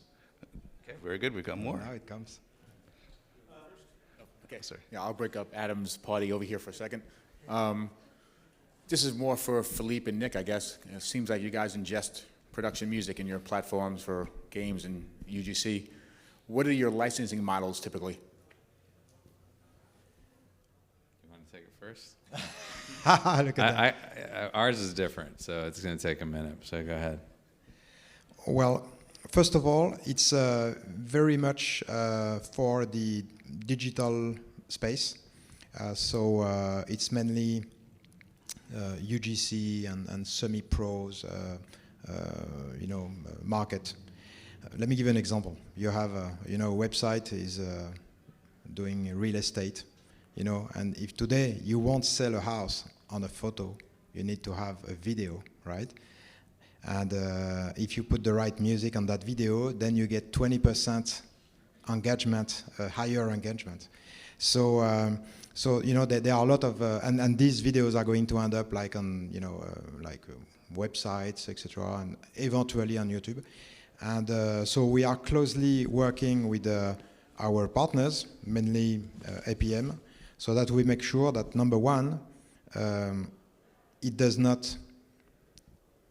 Okay, very good. We've got more. Now it comes. Okay, sir. Yeah, I'll break up Adam's party over here for a second. This is more for Philippe and Nick, I guess. It seems like you guys ingest production music in your platforms for games and UGC. What are your licensing models typically? You want to take it first? Look at that. Ours is different, so it's going to take a minute. So go ahead. Well, first of all, it's very much for the digital space. So it's mainly UGC and semi-pros, market. Let me give you an example. You have a website is doing real estate, and if today you won't sell a house on a photo, you need to have a video, right? And if you put the right music on that video, then you get 20% engagement, higher engagement. So there are a lot of, and these videos are going to end up like on, websites, etc., and eventually on YouTube. And so we are closely working with our partners, mainly APM, so that we make sure that, number one, it does not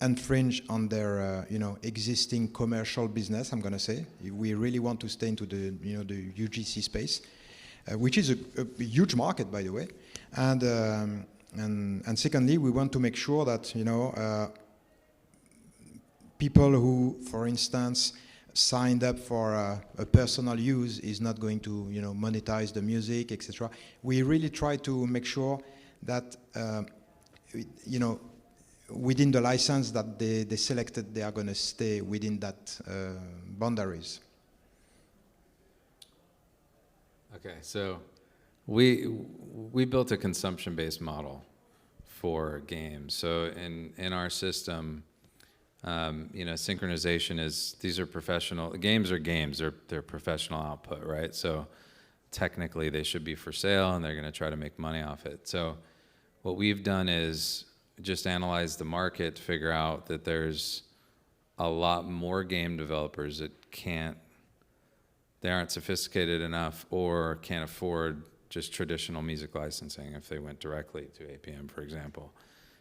infringe on their existing commercial business. I'm going to say we really want to stay into the the UGC space, which is a huge market, by the way, and secondly, we want to make sure that people who, for instance, signed up for a personal use is not going to monetize the music, etc. We really try to make sure that within the license that they selected, they are going to stay within that boundaries. Okay, so we built a consumption-based model for games. So in our system, synchronization is, these are professional, games are games, they're professional output, right? So technically they should be for sale and they're going to try to make money off it. So what we've done is just analyze the market to figure out that there's a lot more game developers that they aren't sophisticated enough or can't afford just traditional music licensing if they went directly to APM, for example.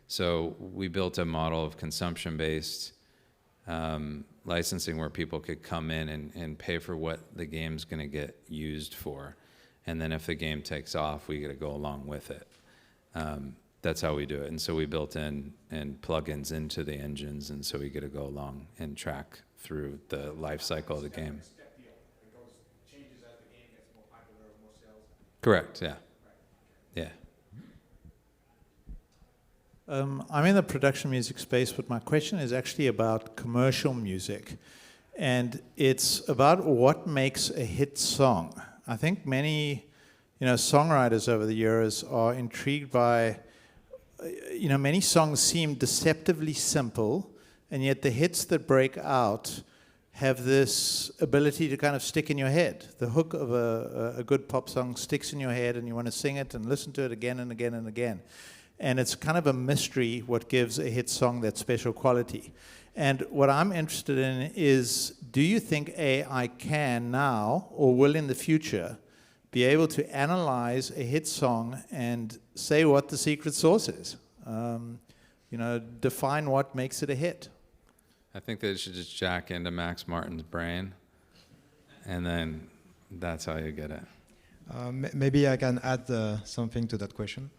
So we built a model of consumption-based licensing where people could come in and pay for what the game's going to get used for. And then if the game takes off, we get to go along with it. That's how we do it. And so we built in plugins into the engines, and so we get to go along and track through the life cycle of the game. Changes as the game gets more popular or more sales. Correct, yeah. Yeah. I'm in the production music space, but my question is actually about commercial music. And it's about what makes a hit song. I think many, songwriters over the years are intrigued by, many songs seem deceptively simple, and yet the hits that break out have this ability to kind of stick in your head. The hook of a good pop song sticks in your head, and you want to sing it and listen to it again and again and again. And it's kind of a mystery what gives a hit song that special quality. And what I'm interested in is, do you think AI can now, or will in the future, be able to analyze a hit song and say what the secret sauce is? Define what makes it a hit. I think they should just jack into Max Martin's brain, and then that's how you get it. Maybe I can add something to that question.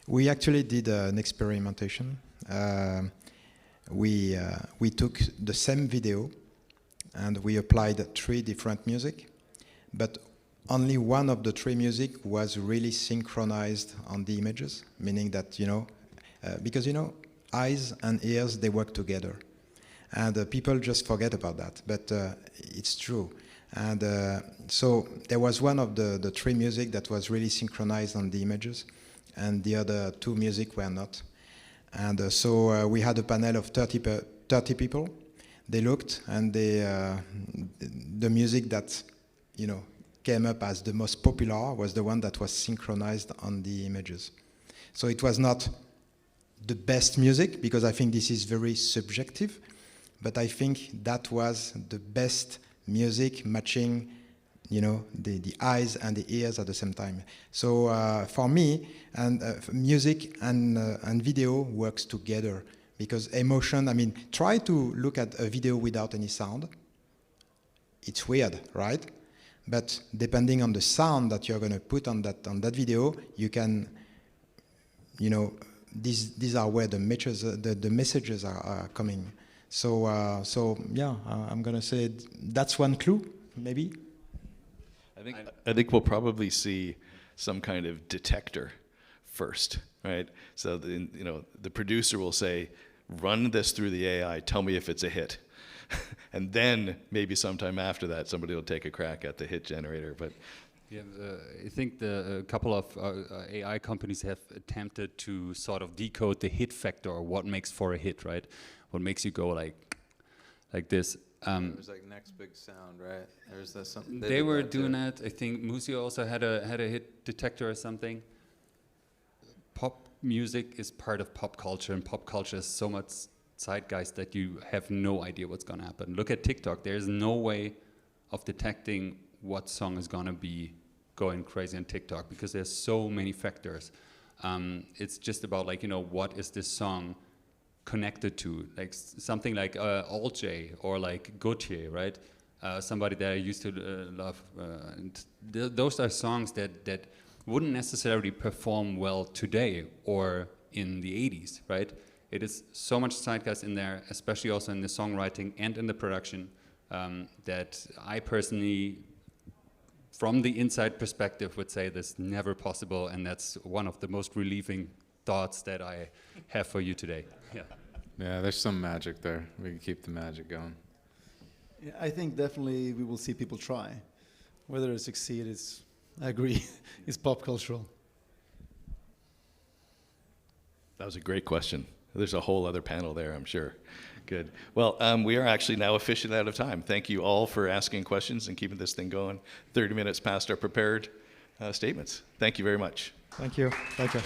We actually did an experimentation. We took the same video and we applied 3 different music, but only one of the three music was really synchronized on the images, meaning that, because, eyes and ears, they work together. And people just forget about that, but it's true. And so there was one of the three music that was really synchronized on the images, and the other two music were not. And so we had a panel of 30 people. They looked, and the music that, came up as the most popular was the one that was synchronized on the images. So it was not the best music, because I think this is very subjective, but I think that was the best music matching, the eyes and the ears at the same time. So for me, and music and video works together, because emotion, try to look at a video without any sound. It's weird, right? But depending on the sound that you're going to put on that video, you can, these are where the messages are coming. So yeah, I'm going to say that's one clue, maybe. I think we'll probably see some kind of detector first, right? So the producer will say, run this through the AI, tell me if it's a hit. And then maybe sometime after that, somebody will take a crack at the hit generator. But yeah, I think a couple of AI companies have attempted to sort of decode the hit factor, or what makes for a hit, right? What makes you go like this. It was like next big sound, right? There's that something. They were doing that. I think Musio also had a hit detector or something. Pop music is part of pop culture, and pop culture is so much zeitgeist that you have no idea what's going to happen. Look at TikTok. There's no way of detecting what song is going to be going crazy on TikTok, because there's so many factors. It's just about what is this song connected to, like something like Alt J or like Gautier, right? Somebody that I used to love. And those are songs that wouldn't necessarily perform well today or in the 80s, right? It is so much zeitgeist in there, especially also in the songwriting and in the production, that I personally, from the inside perspective, would say this never possible, and that's one of the most relieving thoughts that I have for you today. Yeah. Yeah, there's some magic there. We can keep the magic going. Yeah, I think definitely we will see people try. Whether it succeed is, I agree, is pop cultural. that was a great question. There's a whole other panel there, I'm sure. Good. Well, we are actually now officially out of time. Thank you all for asking questions and keeping this thing going. 30 minutes past our prepared statements. Thank you very much. Thank you. Thank you.